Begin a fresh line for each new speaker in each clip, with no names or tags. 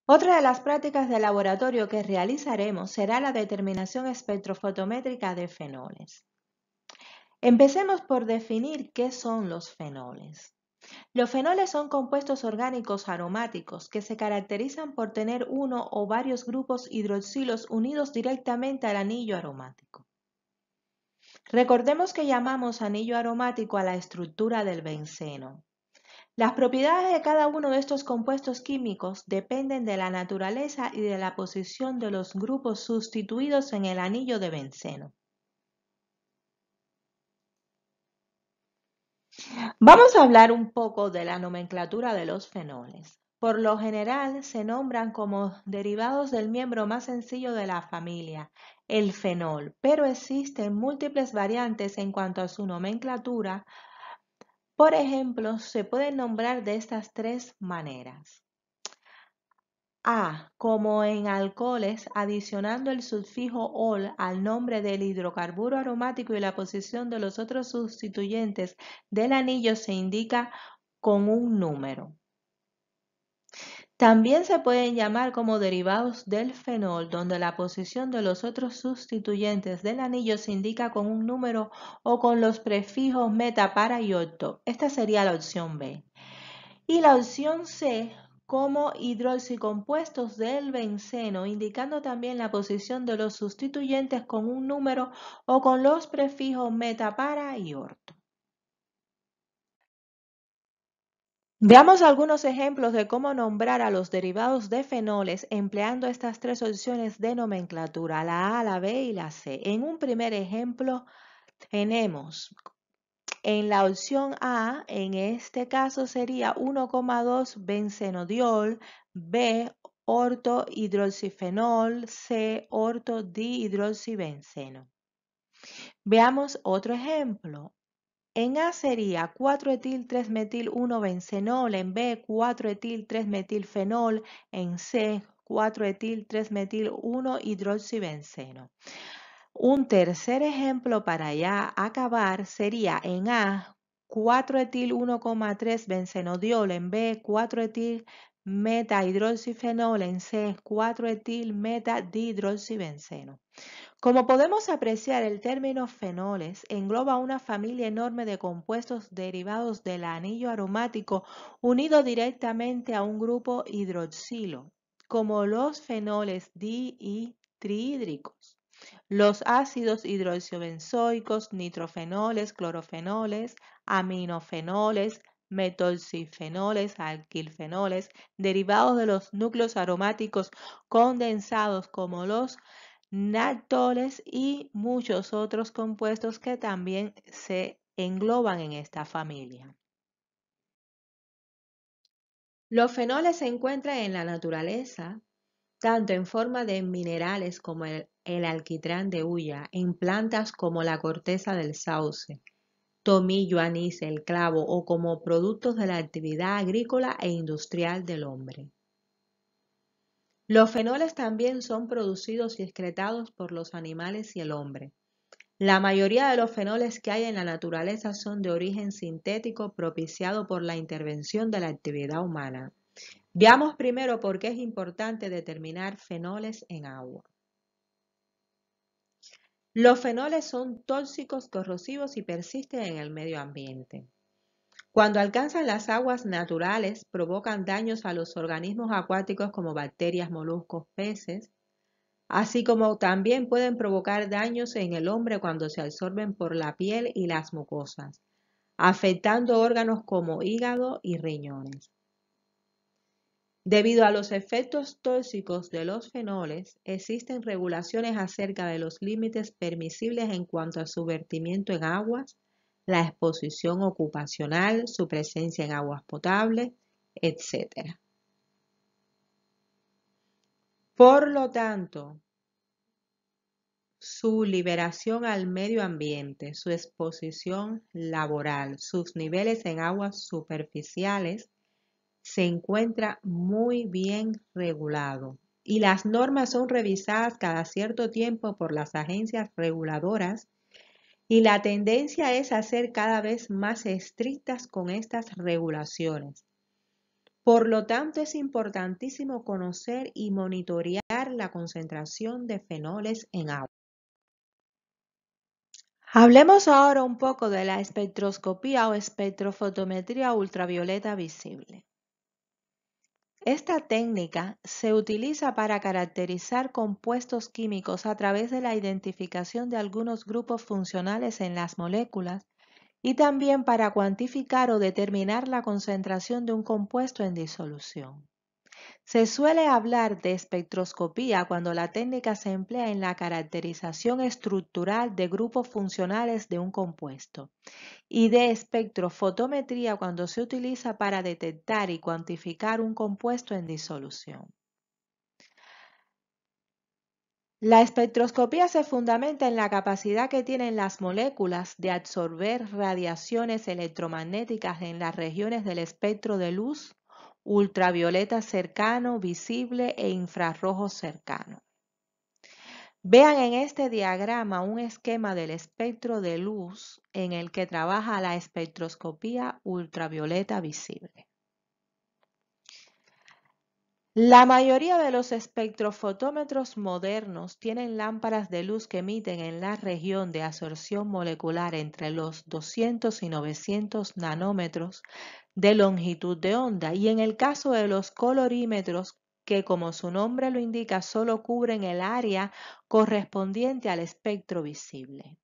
Otra de las prácticas de laboratorio que realizaremos será la determinación espectrofotométrica de fenoles. Empecemos por definir qué son los fenoles. Los fenoles son compuestos orgánicos aromáticos que se caracterizan por tener uno o varios grupos hidroxilos unidos directamente al anillo aromático. Recordemos que llamamos anillo aromático a la estructura del benceno. Las propiedades de cada uno de estos compuestos químicos dependen de la naturaleza y de la posición de los grupos sustituidos en el anillo de benceno. Vamos a hablar un poco de la nomenclatura de los fenoles. Por lo general se nombran como derivados del miembro más sencillo de la familia, el fenol, pero existen múltiples variantes en cuanto a su nomenclatura. Por ejemplo, se pueden nombrar de estas tres maneras. A, como en alcoholes, adicionando el sufijo ol al nombre del hidrocarburo aromático y la posición de los otros sustituyentes del anillo se indica con un número. También se pueden llamar como derivados del fenol, donde la posición de los otros sustituyentes del anillo se indica con un número o con los prefijos meta, para y octo. Esta sería la opción B. Y la opción C, como hidroxicompuestos del benceno, indicando también la posición de los sustituyentes con un número o con los prefijos meta, para y orto. Veamos algunos ejemplos de cómo nombrar a los derivados de fenoles empleando estas tres opciones de nomenclatura, la A, la B y la C. En un primer ejemplo tenemos en la opción A, en este caso sería 1,2 benzenodiol, B, ortohidroxifenol, C, ortodihidroxibenceno. Veamos otro ejemplo. En A sería 4-etil-3-metil-1-benzenol, en B 4-etil-3-metilfenol, en C 4-etil-3-metil-1-hidroxibenceno. Un tercer ejemplo para ya acabar sería en A 4-etil-1,3-benzenodiol, en B 4-etil-metahidroxifenol, en C 4-etil-metadihidroxibenceno. Como podemos apreciar, el término fenoles engloba una familia enorme de compuestos derivados del anillo aromático unido directamente a un grupo hidroxilo, como los fenoles di y trihídricos, los ácidos hidroxibenzoicos, nitrofenoles, clorofenoles, aminofenoles, metolcifenoles, alquilfenoles, derivados de los núcleos aromáticos condensados como los naltoles y muchos otros compuestos que también se engloban en esta familia. Los fenoles se encuentran en la naturaleza, tanto en forma de minerales como el alquitrán de hulla, en plantas como la corteza del sauce, tomillo, anís, el clavo o como productos de la actividad agrícola e industrial del hombre. Los fenoles también son producidos y excretados por los animales y el hombre. La mayoría de los fenoles que hay en la naturaleza son de origen sintético propiciado por la intervención de la actividad humana. Veamos primero por qué es importante determinar fenoles en agua. Los fenoles son tóxicos, corrosivos y persisten en el medio ambiente. Cuando alcanzan las aguas naturales, provocan daños a los organismos acuáticos como bacterias, moluscos, peces, así como también pueden provocar daños en el hombre cuando se absorben por la piel y las mucosas, afectando órganos como hígado y riñones. Debido a los efectos tóxicos de los fenoles, existen regulaciones acerca de los límites permisibles en cuanto a su vertimiento en aguas, la exposición ocupacional, su presencia en aguas potables, etc. Por lo tanto, su liberación al medio ambiente, su exposición laboral, sus niveles en aguas superficiales se encuentra muy bien regulado y las normas son revisadas cada cierto tiempo por las agencias reguladoras y la tendencia es a ser cada vez más estrictas con estas regulaciones. Por lo tanto, es importantísimo conocer y monitorear la concentración de fenoles en agua. Hablemos ahora un poco de la espectroscopía o espectrofotometría ultravioleta visible. Esta técnica se utiliza para caracterizar compuestos químicos a través de la identificación de algunos grupos funcionales en las moléculas y también para cuantificar o determinar la concentración de un compuesto en disolución. Se suele hablar de espectroscopía cuando la técnica se emplea en la caracterización estructural de grupos funcionales de un compuesto y de espectrofotometría cuando se utiliza para detectar y cuantificar un compuesto en disolución. La espectroscopía se fundamenta en la capacidad que tienen las moléculas de absorber radiaciones electromagnéticas en las regiones del espectro de luz, ultravioleta cercano, visible e infrarrojo cercano. Vean en este diagrama un esquema del espectro de luz en el que trabaja la espectroscopía ultravioleta visible. La mayoría de los espectrofotómetros modernos tienen lámparas de luz que emiten en la región de absorción molecular entre los 200 y 900 nanómetros de longitud de onda, y en el caso de los colorímetros, que como su nombre lo indica, solo cubren el área correspondiente al espectro visible.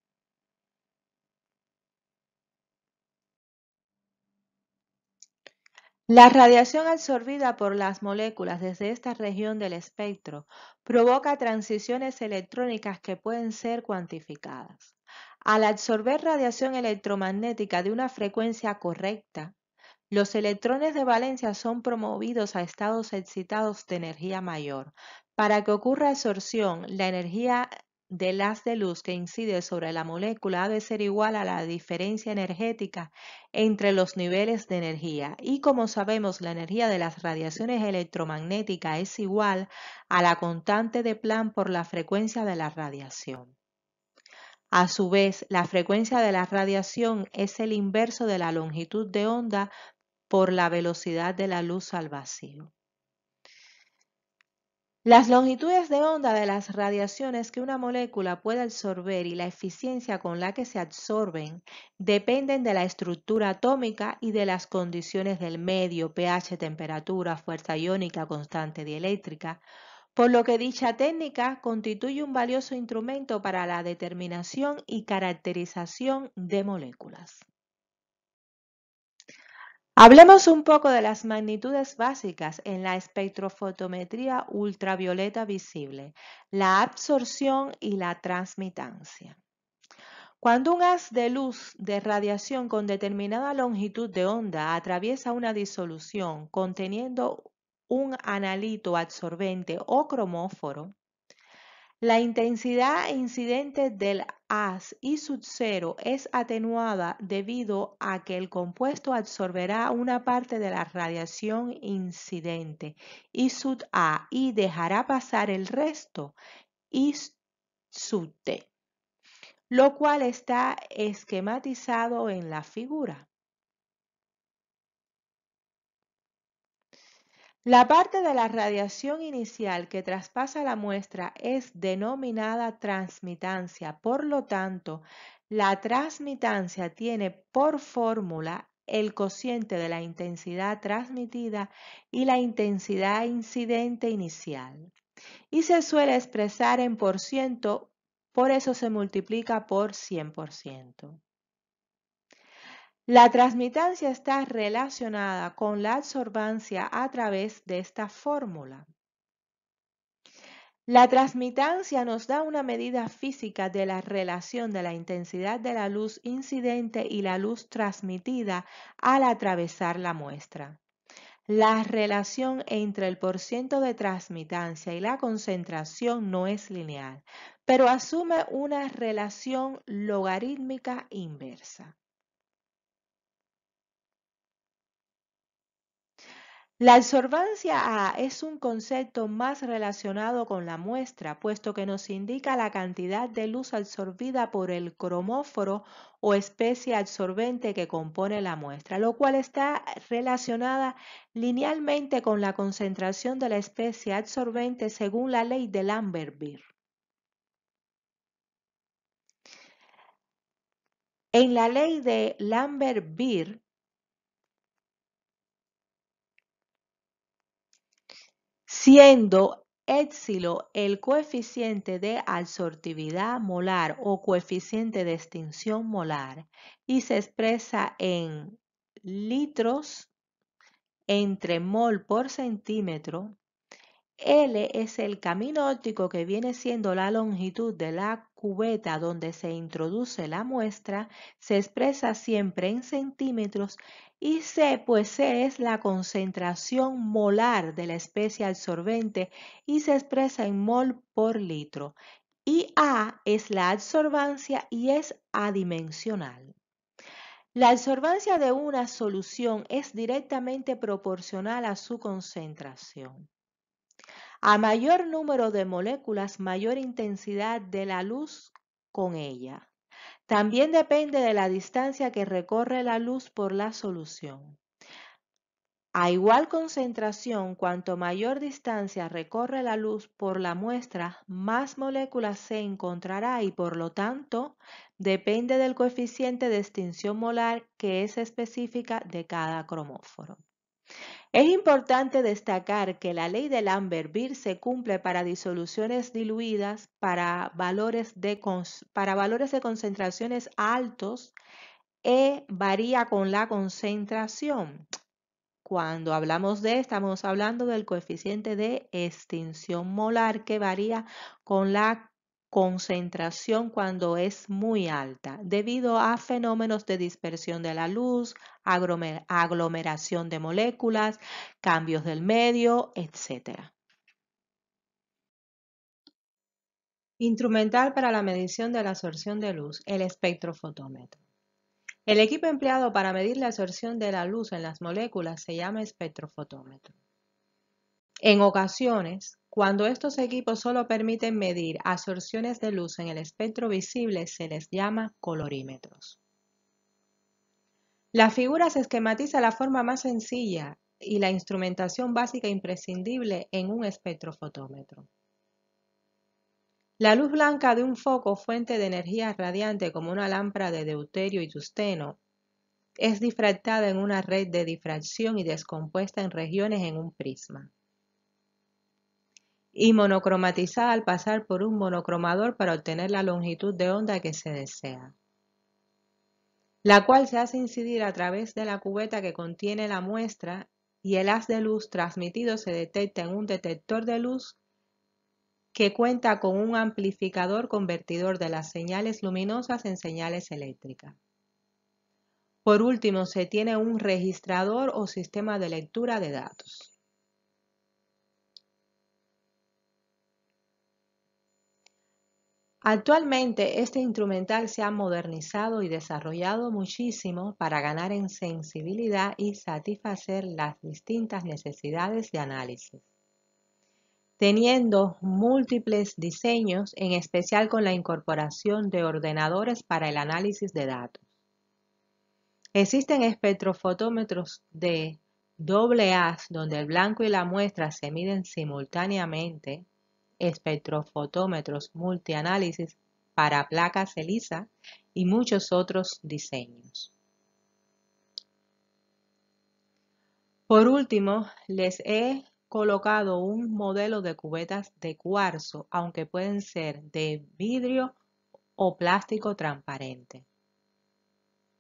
La radiación absorbida por las moléculas desde esta región del espectro provoca transiciones electrónicas que pueden ser cuantificadas. Al absorber radiación electromagnética de una frecuencia correcta, los electrones de valencia son promovidos a estados excitados de energía mayor. Para que ocurra absorción, la energía del haz de luz que incide sobre la molécula ha de ser igual a la diferencia energética entre los niveles de energía. Y como sabemos, la energía de las radiaciones electromagnéticas es igual a la constante de Planck por la frecuencia de la radiación. A su vez, la frecuencia de la radiación es el inverso de la longitud de onda por la velocidad de la luz al vacío. Las longitudes de onda de las radiaciones que una molécula puede absorber y la eficiencia con la que se absorben dependen de la estructura atómica y de las condiciones del medio, pH, temperatura, fuerza iónica constante dieléctrica, por lo que dicha técnica constituye un valioso instrumento para la determinación y caracterización de moléculas. Hablemos un poco de las magnitudes básicas en la espectrofotometría ultravioleta visible, la absorción y la transmitancia. Cuando un haz de luz de radiación con determinada longitud de onda atraviesa una disolución conteniendo un analito absorbente o cromóforo, la intensidad incidente del haz I sub 0 es atenuada debido a que el compuesto absorberá una parte de la radiación incidente I sub A y dejará pasar el resto I sub T, lo cual está esquematizado en la figura. La parte de la radiación inicial que traspasa la muestra es denominada transmitancia. Por lo tanto, la transmitancia tiene por fórmula el cociente de la intensidad transmitida y la intensidad incidente inicial. Y se suele expresar en por ciento, por eso se multiplica por 100%. La transmitancia está relacionada con la absorbancia a través de esta fórmula. La transmitancia nos da una medida física de la relación de la intensidad de la luz incidente y la luz transmitida al atravesar la muestra. La relación entre el porciento de transmitancia y la concentración no es lineal, pero asume una relación logarítmica inversa. La absorbancia A es un concepto más relacionado con la muestra, puesto que nos indica la cantidad de luz absorbida por el cromóforo o especie absorbente que compone la muestra, lo cual está relacionada linealmente con la concentración de la especie absorbente según la ley de Lambert-Beer. En la ley de Lambert-Beer, siendo épsilon el coeficiente de absortividad molar o coeficiente de extinción molar y se expresa en litros entre mol por centímetro. L es el camino óptico que viene siendo la longitud de la cubeta donde se introduce la muestra, se expresa siempre en centímetros, y C, pues C es la concentración molar de la especie absorbente y se expresa en mol por litro. Y A es la absorbancia y es adimensional. La absorbancia de una solución es directamente proporcional a su concentración. A mayor número de moléculas, mayor intensidad de la luz con ella. También depende de la distancia que recorre la luz por la solución. A igual concentración, cuanto mayor distancia recorre la luz por la muestra, más moléculas se encontrará y por lo tanto depende del coeficiente de extinción molar que es específica de cada cromóforo. Es importante destacar que la ley de Lambert-Beer se cumple para disoluciones diluidas para valores de concentraciones altos e varía con la concentración. Cuando hablamos estamos hablando del coeficiente de extinción molar que varía con la concentración cuando es muy alta, debido a fenómenos de dispersión de la luz, aglomeración de moléculas, cambios del medio, etc. Instrumental para la medición de la absorción de luz, el espectrofotómetro. El equipo empleado para medir la absorción de la luz en las moléculas se llama espectrofotómetro. En ocasiones, cuando estos equipos solo permiten medir absorciones de luz en el espectro visible, se les llama colorímetros. La figura se esquematiza la forma más sencilla y la instrumentación básica imprescindible en un espectrofotómetro. La luz blanca de un foco fuente de energía radiante como una lámpara de deuterio y tungsteno es difractada en una red de difracción y descompuesta en regiones en un prisma, y monocromatizada al pasar por un monocromador para obtener la longitud de onda que se desea, la cual se hace incidir a través de la cubeta que contiene la muestra, y el haz de luz transmitido se detecta en un detector de luz que cuenta con un amplificador convertidor de las señales luminosas en señales eléctricas. Por último, se tiene un registrador o sistema de lectura de datos. Actualmente este instrumental se ha modernizado y desarrollado muchísimo para ganar en sensibilidad y satisfacer las distintas necesidades de análisis, teniendo múltiples diseños, en especial con la incorporación de ordenadores para el análisis de datos. Existen espectrofotómetros de doble haz donde el blanco y la muestra se miden simultáneamente, espectrofotómetros multianálisis para placas ELISA y muchos otros diseños. Por último, les he colocado un modelo de cubetas de cuarzo, aunque pueden ser de vidrio o plástico transparente.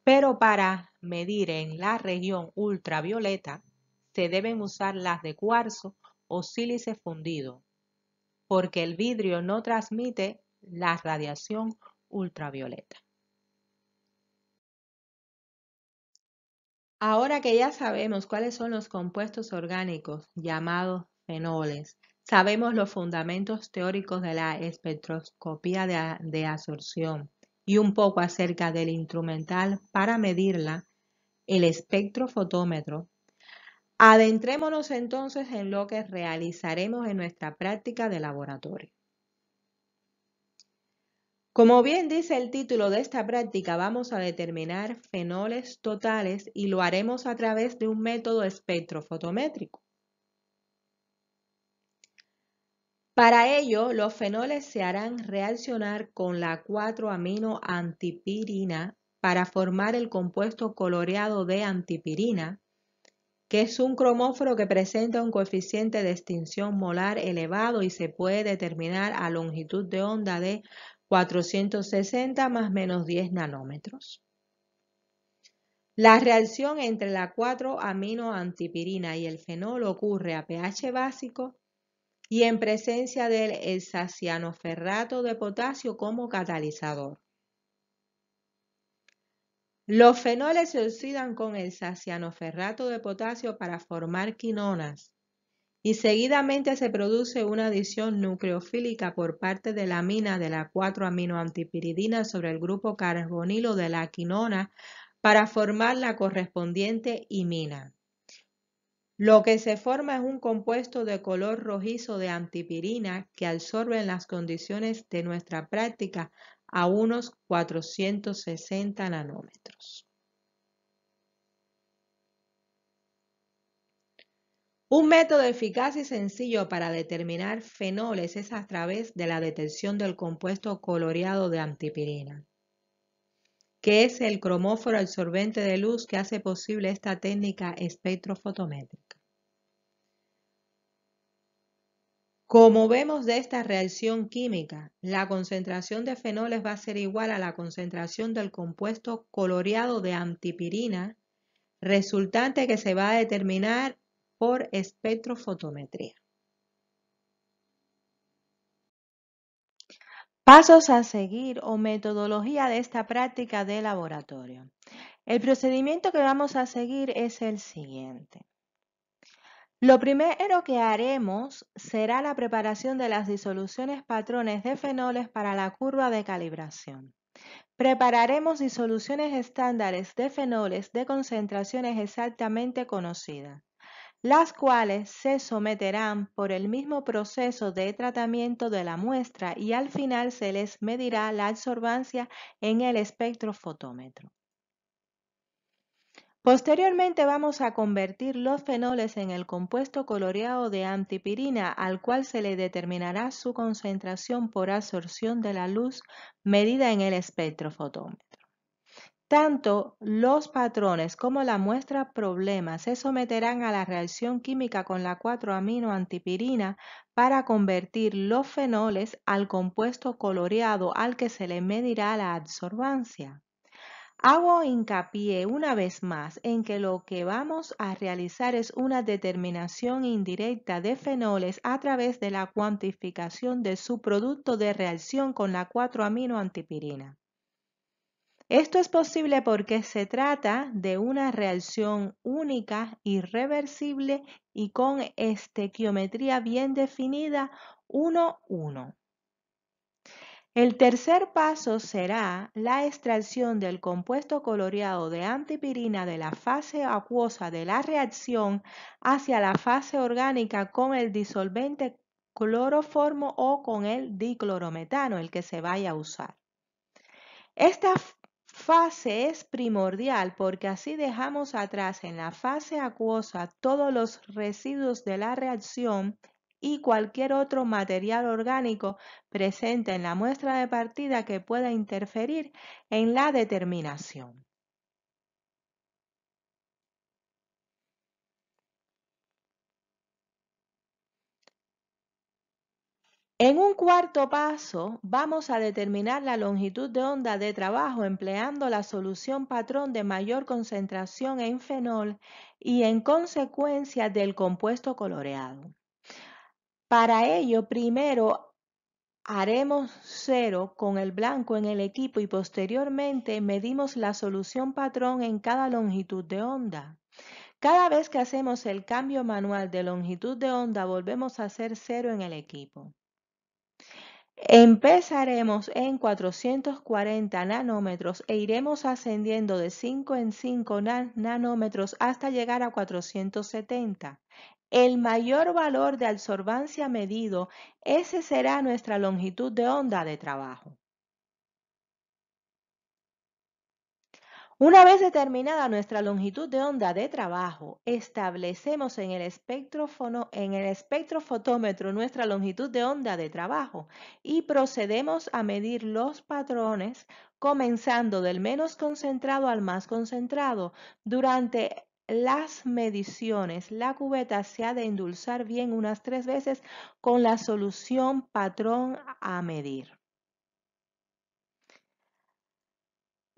Pero para medir en la región ultravioleta se deben usar las de cuarzo o sílice fundido, porque el vidrio no transmite la radiación ultravioleta. Ahora que ya sabemos cuáles son los compuestos orgánicos llamados fenoles, sabemos los fundamentos teóricos de la espectroscopía de absorción y un poco acerca del instrumental para medirla, el espectrofotómetro. Adentrémonos entonces en lo que realizaremos en nuestra práctica de laboratorio. Como bien dice el título de esta práctica, vamos a determinar fenoles totales y lo haremos a través de un método espectrofotométrico. Para ello, los fenoles se harán reaccionar con la 4-aminoantipirina para formar el compuesto coloreado de antipirina, que es un cromóforo que presenta un coeficiente de extinción molar elevado y se puede determinar a longitud de onda de 460 más menos 10 nanómetros. La reacción entre la 4-aminoantipirina y el fenol ocurre a pH básico y en presencia del hexacianoferrato de potasio como catalizador. Los fenoles se oxidan con el hexacianoferrato de potasio para formar quinonas y seguidamente se produce una adición nucleofílica por parte de la amina de la 4-aminoantipiridina sobre el grupo carbonilo de la quinona para formar la correspondiente imina. Lo que se forma es un compuesto de color rojizo de antipirina que absorbe en las condiciones de nuestra práctica a unos 460 nanómetros. Un método eficaz y sencillo para determinar fenoles es a través de la detección del compuesto coloreado de antipirina, que es el cromóforo absorbente de luz que hace posible esta técnica espectrofotométrica. Como vemos de esta reacción química, la concentración de fenoles va a ser igual a la concentración del compuesto coloreado de antipirina, resultante que se va a determinar por espectrofotometría. Pasos a seguir o metodología de esta práctica de laboratorio. El procedimiento que vamos a seguir es el siguiente. Lo primero que haremos será la preparación de las disoluciones patrones de fenoles para la curva de calibración. Prepararemos disoluciones estándares de fenoles de concentraciones exactamente conocidas, las cuales se someterán por el mismo proceso de tratamiento de la muestra y al final se les medirá la absorbancia en el espectrofotómetro. Posteriormente vamos a convertir los fenoles en el compuesto coloreado de antipirina, al cual se le determinará su concentración por absorción de la luz medida en el espectrofotómetro. Tanto los patrones como la muestra problema se someterán a la reacción química con la 4-aminoantipirina para convertir los fenoles al compuesto coloreado al que se le medirá la absorbancia. Hago hincapié una vez más en que lo que vamos a realizar es una determinación indirecta de fenoles a través de la cuantificación de su producto de reacción con la 4-aminoantipirina. Esto es posible porque se trata de una reacción única, irreversible y con estequiometría bien definida 1-1. El tercer paso será la extracción del compuesto coloreado de antipirina de la fase acuosa de la reacción hacia la fase orgánica con el disolvente cloroformo o con el diclorometano, el que se vaya a usar. Esta fase es primordial porque así dejamos atrás en la fase acuosa todos los residuos de la reacción y cualquier otro material orgánico presente en la muestra de partida que pueda interferir en la determinación. En un cuarto paso, vamos a determinar la longitud de onda de trabajo empleando la solución patrón de mayor concentración en fenol y en consecuencia del compuesto coloreado. Para ello, primero haremos 0 con el blanco en el equipo y posteriormente medimos la solución patrón en cada longitud de onda. Cada vez que hacemos el cambio manual de longitud de onda, volvemos a hacer 0 en el equipo. Empezaremos en 440 nanómetros e iremos ascendiendo de 5 en 5 nanómetros hasta llegar a 470. El mayor valor de absorbancia medido, ese será nuestra longitud de onda de trabajo. Una vez determinada nuestra longitud de onda de trabajo, establecemos en el espectrofotómetro nuestra longitud de onda de trabajo y procedemos a medir los patrones comenzando del menos concentrado al más concentrado. Durante las mediciones, la cubeta se ha de endulzar bien unas 3 veces con la solución patrón a medir.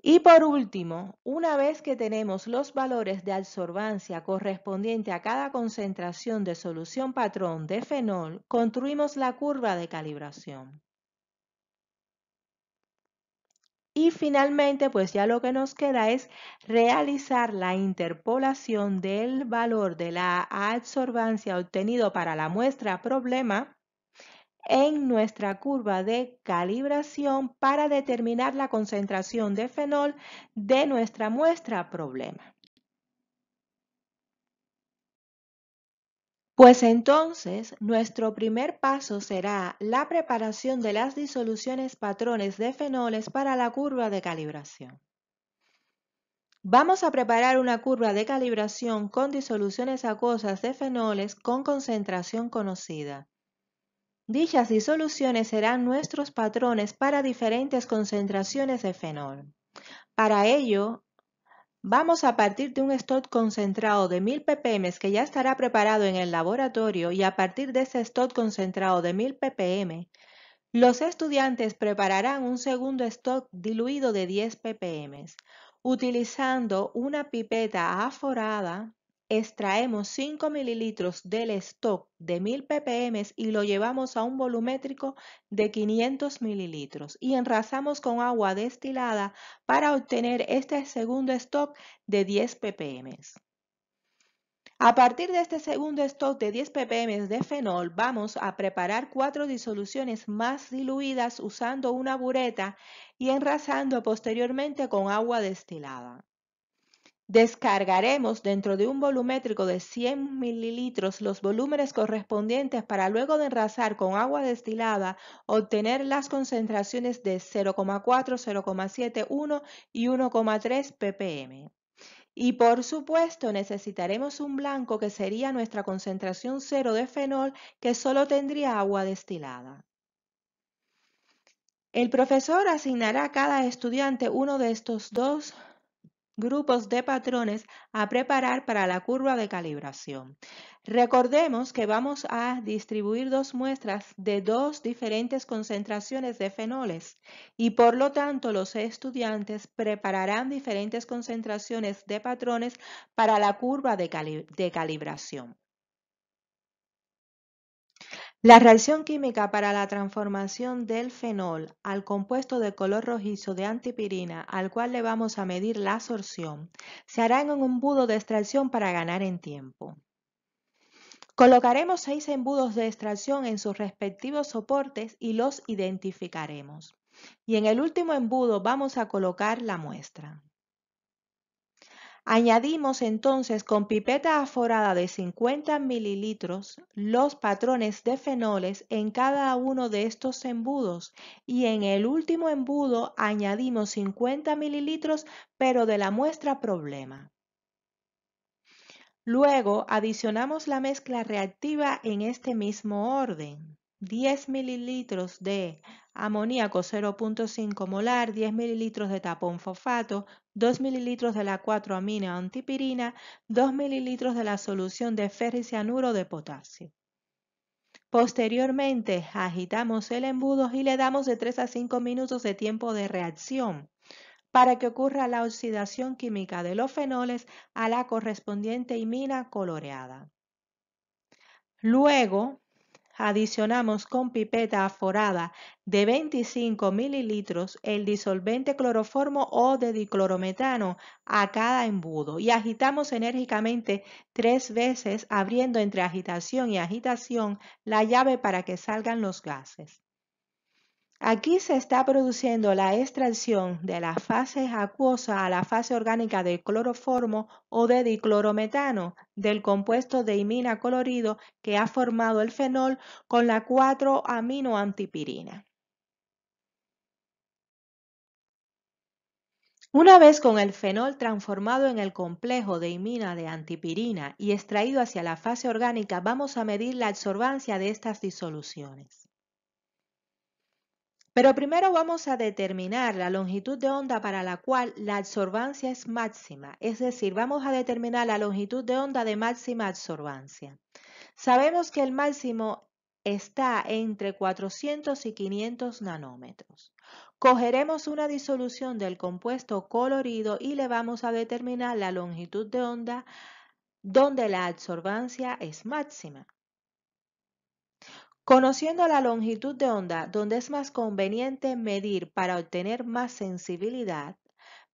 Y por último, una vez que tenemos los valores de absorbancia correspondiente a cada concentración de solución patrón de fenol, construimos la curva de calibración. Y finalmente, pues ya lo que nos queda es realizar la interpolación del valor de la absorbancia obtenido para la muestra problema en nuestra curva de calibración para determinar la concentración de fenol de nuestra muestra problema. Pues entonces, nuestro primer paso será la preparación de las disoluciones patrones de fenoles para la curva de calibración. Vamos a preparar una curva de calibración con disoluciones acuosas de fenoles con concentración conocida. Dichas disoluciones serán nuestros patrones para diferentes concentraciones de fenol. Para ello, vamos a partir de un stock concentrado de 1000 ppm que ya estará preparado en el laboratorio y a partir de ese stock concentrado de 1000 ppm, los estudiantes prepararán un segundo stock diluido de 10 ppm. Utilizando una pipeta aforada, extraemos 5 mililitros del stock de 1000 ppm y lo llevamos a un volumétrico de 500 mililitros y enrasamos con agua destilada para obtener este segundo stock de 10 ppm. A partir de este segundo stock de 10 ppm de fenol, vamos a preparar 4 disoluciones más diluidas usando una bureta y enrasando posteriormente con agua destilada. Descargaremos dentro de un volumétrico de 100 mililitros los volúmenes correspondientes para luego de enrasar con agua destilada obtener las concentraciones de 0,4, 0,7, 1 y 1,3 ppm. Y por supuesto necesitaremos un blanco que sería nuestra concentración cero de fenol que solo tendría agua destilada. El profesor asignará a cada estudiante uno de estos dos grupos de patrones a preparar para la curva de calibración. Recordemos que vamos a distribuir dos muestras de dos diferentes concentraciones de fenoles y por lo tanto los estudiantes prepararán diferentes concentraciones de patrones para la curva de calibración. La reacción química para la transformación del fenol al compuesto de color rojizo de antipirina, al cual le vamos a medir la absorción, se hará en un embudo de extracción para ganar en tiempo. Colocaremos 6 embudos de extracción en sus respectivos soportes y los identificaremos. Y en el último embudo vamos a colocar la muestra. Añadimos entonces con pipeta aforada de 50 mililitros los patrones de fenoles en cada uno de estos embudos y en el último embudo añadimos 50 mililitros pero de la muestra problema. Luego adicionamos la mezcla reactiva en este mismo orden. 10 mililitros de amoníaco 0,5 molar, 10 mililitros de tapón fosfato, 2 mililitros de la 4-amina antipirina, 2 mililitros de la solución de ferricianuro de potasio. Posteriormente agitamos el embudo y le damos de 3 a 5 minutos de tiempo de reacción para que ocurra la oxidación química de los fenoles a la correspondiente imina coloreada. Luego, adicionamos con pipeta aforada de 25 mililitros el disolvente cloroformo o de diclorometano a cada embudo y agitamos enérgicamente 3 veces abriendo entre agitación y agitación la llave para que salgan los gases. Aquí se está produciendo la extracción de la fase acuosa a la fase orgánica de cloroformo o de diclorometano del compuesto de imina colorido que ha formado el fenol con la 4-aminoantipirina. Una vez con el fenol transformado en el complejo de imina de antipirina y extraído hacia la fase orgánica, vamos a medir la absorbancia de estas disoluciones. Pero primero vamos a determinar la longitud de onda para la cual la absorbancia es máxima, es decir, vamos a determinar la longitud de onda de máxima absorbancia. Sabemos que el máximo está entre 400 y 500 nanómetros. Cogeremos una disolución del compuesto colorido y le vamos a determinar la longitud de onda donde la absorbancia es máxima. Conociendo la longitud de onda donde es más conveniente medir para obtener más sensibilidad,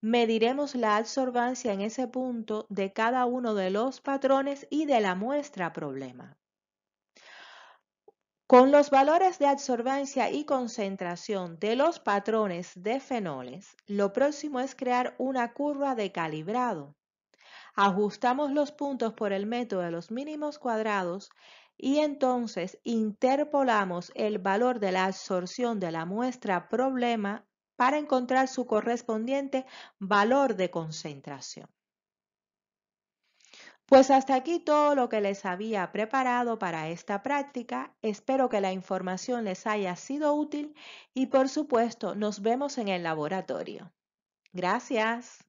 mediremos la absorbancia en ese punto de cada uno de los patrones y de la muestra problema. Con los valores de absorbancia y concentración de los patrones de fenoles, lo próximo es crear una curva de calibrado. Ajustamos los puntos por el método de los mínimos cuadrados y entonces interpolamos el valor de la absorción de la muestra problema para encontrar su correspondiente valor de concentración. Pues hasta aquí todo lo que les había preparado para esta práctica. Espero que la información les haya sido útil y por supuesto nos vemos en el laboratorio. Gracias.